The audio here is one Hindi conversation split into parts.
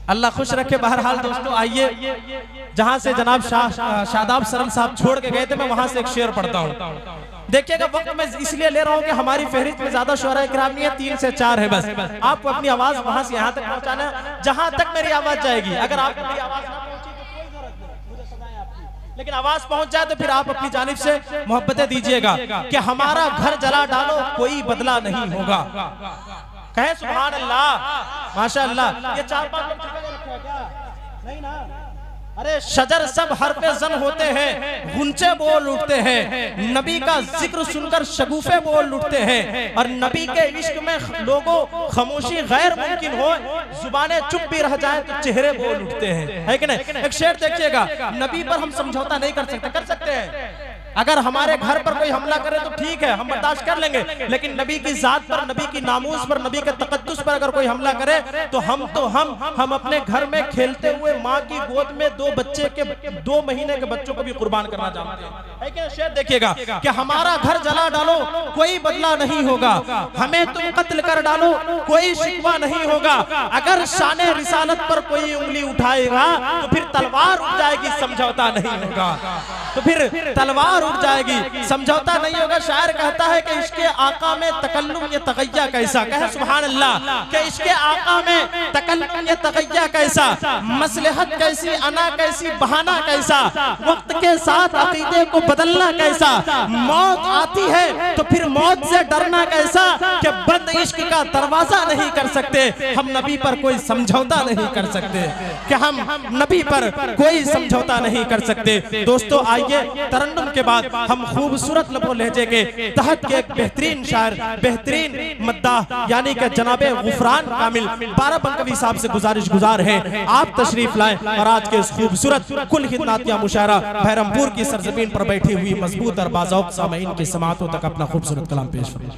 अल्लाह खुश रखे। बहरहाल दोस्तों आइए, जहां से जनाब शादाब सरल साहब छोड़ के गए थे, मैं वहां से एक शेर पढ़ता हूँ। देखिएगा वक्त मैं इसलिए ले रहा हूँ कि हमारी फहरिस्त में ज्यादा शुरा किराम नहीं है, 3 से 4 है बस। आपको अपनी आवाज वहां से यहाँ तक पहुंचाना, जहां तक मेरी आवाज जाएगी। अगर आपको मेरी आवाज ना पहुंची तो कोई जरूरत नहीं, मुझे सदाएं आपकी, लेकिन आवाज पहुंच जाए तो फिर आप अपनी जानिब से मोहब्बतें दीजिएगा कि हमारा घर जला डालो कोई बदला नहीं होगा। कहे सुभान अल्लाह, माशा अल्लाह। ये 4-5 लोग छुपे रखे हैं क्या? नहीं ना। अरे शजर सब हरफे जन होते हैं, गुंचे बोल उठते हैं, नबी का जिक्र सुनकर शगुफे बोल उठते हैं, और नबी के इश्क में लोगों खामोशी गैर मुमकिन हो, जुबानें चुप भी रह जाए तो चेहरे बोल उठते हैं, है कि नहीं? एक शेर देखिएगा, नबी पर हम समझौता नहीं कर सकते हैं। अगर हमारे घर पर कोई हमला करे तो ठीक है, हम बर्दाश्त कर लेंगे, लेकिन नबी की जात पर, नबी की नामूस पर, नबी के तकद्दुस पर अगर कोई हमला करे तो हम अपने घर में खेलते हुए माँ की गोद में 2 महीने के बच्चों को भी कुर्बान करना जानते हैं, है? शेर देखिएगा कि हमारा घर जला डालो कोई बदला नहीं होगा, हमें तुम कत्ल कर डालो कोई शिकवा नहीं होगा, अगर शाने रिसालत पर कोई उंगली उठाएगा तो फिर तलवार उठ जाएगी, समझौता नहीं होगा। तो फिर तलवार उठ जाएगी, समझौता नहीं होगा। शायर कहता है कि इसके आका में तकल्लुम ये तगैया कैसा, कहे सुभान अल्लाह, कि इसके आका में तकल्लुम ये तगैया कैसा, मसलहत कैसी, अना कैसी, बहाना कैसा, वक्त के साथ अकीदे को बदलना कैसा, मौत आती है तो फिर मौत से डरना कैसा, कि बंद इश्क का दरवाजा नहीं कर सकते, हम नबी पर कोई समझौता नहीं कर सकते, कि हम नबी पर कोई समझौता नहीं कर सकते। दोस्तों आइए, तरन्नुम के बाद हम खूबसूरत लबो लहजे के तहत के एक बेहतरीन शायर, बेहतरीन मद्दाह यानी कि जनाबे गुफरान कामिल बाराबंकवी साहब से गुजारिश गुजार है, आप तशरीफ लाएं और आज के इस खूबसूरत कुल हिदनातिया मुशायरा बहरमपुर की सरजमीन पर बैठी हुई मजबूत और बाज़ौक़ सामईन की समातों तक अपना खूबसूरत कलाम पेश करें।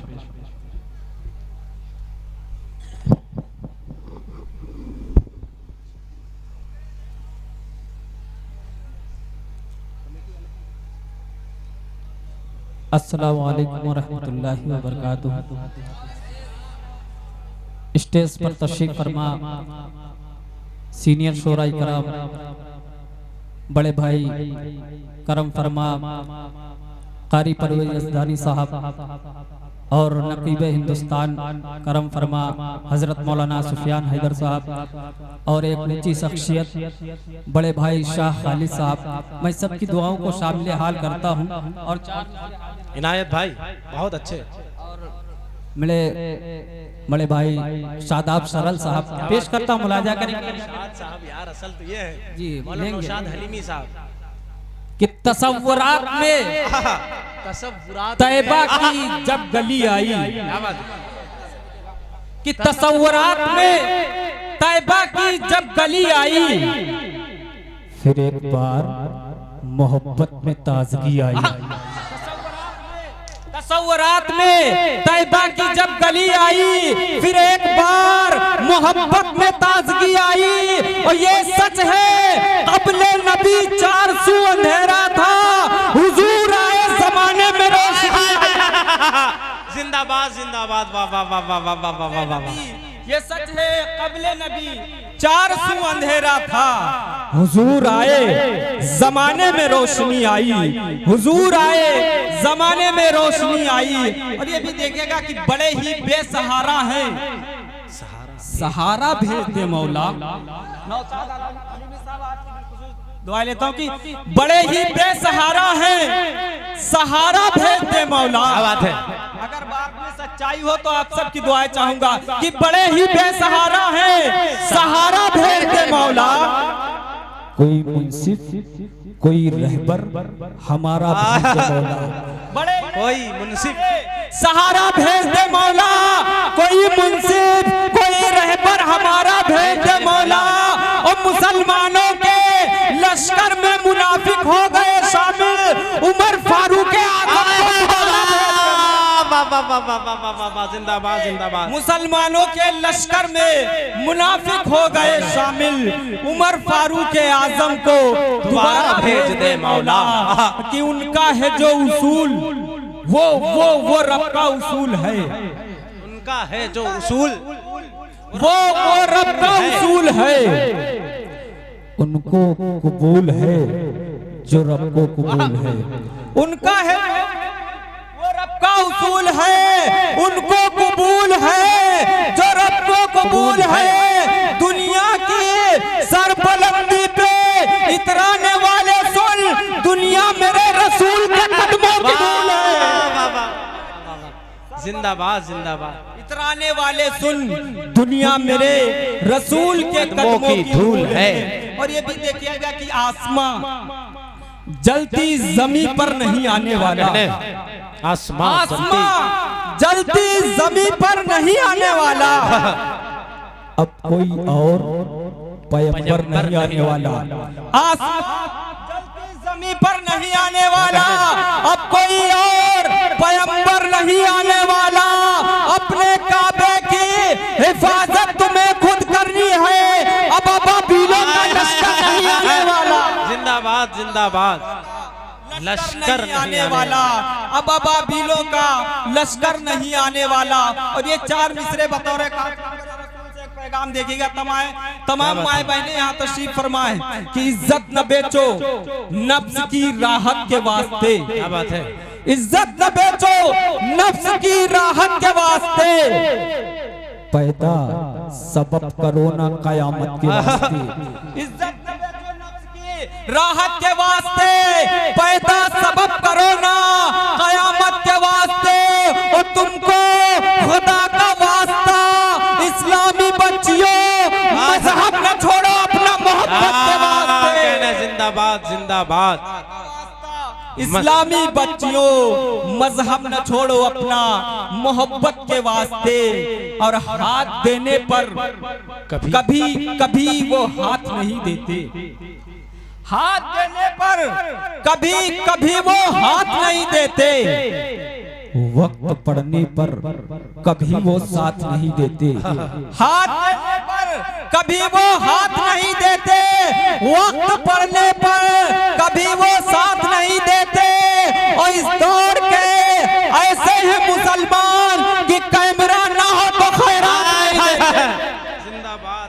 अस्सलामु अलैकुम वरहमतुल्लाहि वबरकातुहू। स्टेज पर तशरीफ फरमा सीनियर शोराई कराम, बड़े भाई करम फरमा कारी परवेज असदानी साहब और नकीब हिंदुस्तान करम फरमा हजरत मौलाना सुफियान हैदर साहब और एक ऊंची शख्सियत बड़े भाई शाह खालिद साहब, मैं सबकी दुआओं को शामिल हाल करता हूं। और इनायत भाई बहुत अच्छे, और मेरे बड़े भाई शादाब सरल साहब पेश करता हूं, मुलाजा करेंगे साहब। यार असल तो ये है जी, मौलाना नौशाद हलीमी साहब कि तसव्वुरात में तैबा की जब गली आई, कि तसव्वुरात में तैबा की जब गली आई, फिर एक बार मोहब्बत में ताजगी आई। तसव्वुरात में तैबा की जब गली आई, फिर एक बार मोहब्बत में ताजगी आई, और ये सच है क़ब्ले नबी 400 अंधेरा था, हुजूर आए जमाने में रोशनी। जिंदाबाद जिंदाबाद, वाह वाह वाह वाह वाह वाह वाह वाह वाह। ये सच है क़ब्ले नबी 400 अंधेरा था, हुजूर आए जमाने में रोशनी आई, हुजूर आए जमाने में रोशनी आई। और ये भी देखिएगा कि बड़े ही बेसहारा हैं, सहारा भेज दे मौला। दुआ लेता हूँ कि बड़े ही बेसहारा हैं, सहारा भेज दे मौला। बात है, अगर बात में सच्चाई हो तो आप सबकी दुआएं चाहूंगा कि बड़े ही बेसहारा हैं, सहारा भेज दे मौला। कोई मुंसिफ कोई रहबर हमारा भेज दे मौला, बड़े कोई मुंसिफ सहारा भेज दे मौला, कोई मुंसिफ कोई रहबर हमारा भेज दे मौला। और मुसलमानों के लश्कर में मुनाफिक हो गए शामिल, उमर फारूक जिंदाबाद जिंदाबाद। मुसलमानों के लश्कर में मुनाफिक हो गए शामिल, उमर फारूक आजम को दोबारा भेज दे मौला। कि उनका है जो उसूल वो रब का उसूल है, उनका है जो उसूल वो रब का उसूल है, उनको कबूल है जो रब को कबूल है। उनका है वो रब का उसूल है, उनको कबूल है जो रब को कबूल है। दुनिया की सरबलंदी पे इतराने वाले सुन, दुनिया मेरे रसूल के कदमों की धूल है। जिंदाबाद जिंदाबाद। इतराने वाले सुन, दुनिया मेरे रसूल के कदमों की धूल है। और ये भी देखिएगा कि आसमां जलती जमी पर नहीं आने वाला, आसमां जलती जमी पर नहीं आने वाला। अब कोई और पैगंबर नहीं आने वाला, आसमां जलती जमी पर नहीं आने वाला। अब कोई और पैगंबर नहीं आने वाला। अपने काबे की हिफाजत तुम्हें खुद करनी है। अब बाबीलोन का लश्कर नहीं आने वाला। जिंदाबाद जिंदाबाद। लश्कर नहीं आने वाला। अब बाबीलों का लश्कर नहीं आने वाला। और ये चार मिसरे बतौर पैगाम देखिएगा। तमाम माए बहने यहाँ तशरीफ फरमाए कि इज्जत न बेचो नफ्स की राहत के वास्ते। क्या बात है। इज्जत न बेचो नफ्स की राहत के वास्ते। पैदा सबब करो ना कयामत के वास्ते। इज्जत न बेचो नफ्स की राहत के वास्ते। पैदा सबब करो ना कयामत के वास्ते। और तुमको खुदा का वास्ता इस्लामी बच्चियों मजहब न छोड़ो अपना मोहब्बत के वास्ते। जिंदाबाद जिंदाबाद। इस्लामी बच्चियों मजहब न छोड़ो अपना मोहब्बत के वास्ते। और हाथ देने पर कभी कभी वो हाथ नहीं देते। हाथ देने पर कभी कभी वो हाथ नहीं देते। वक्त पड़ने पर कभी वो साथ नहीं देते। हाथ देने पर कभी वो हाथ नहीं देते। वक्त पड़ने पर कभी वो साथ नहीं देते। और इस दौर के ऐसे ही मुसलमान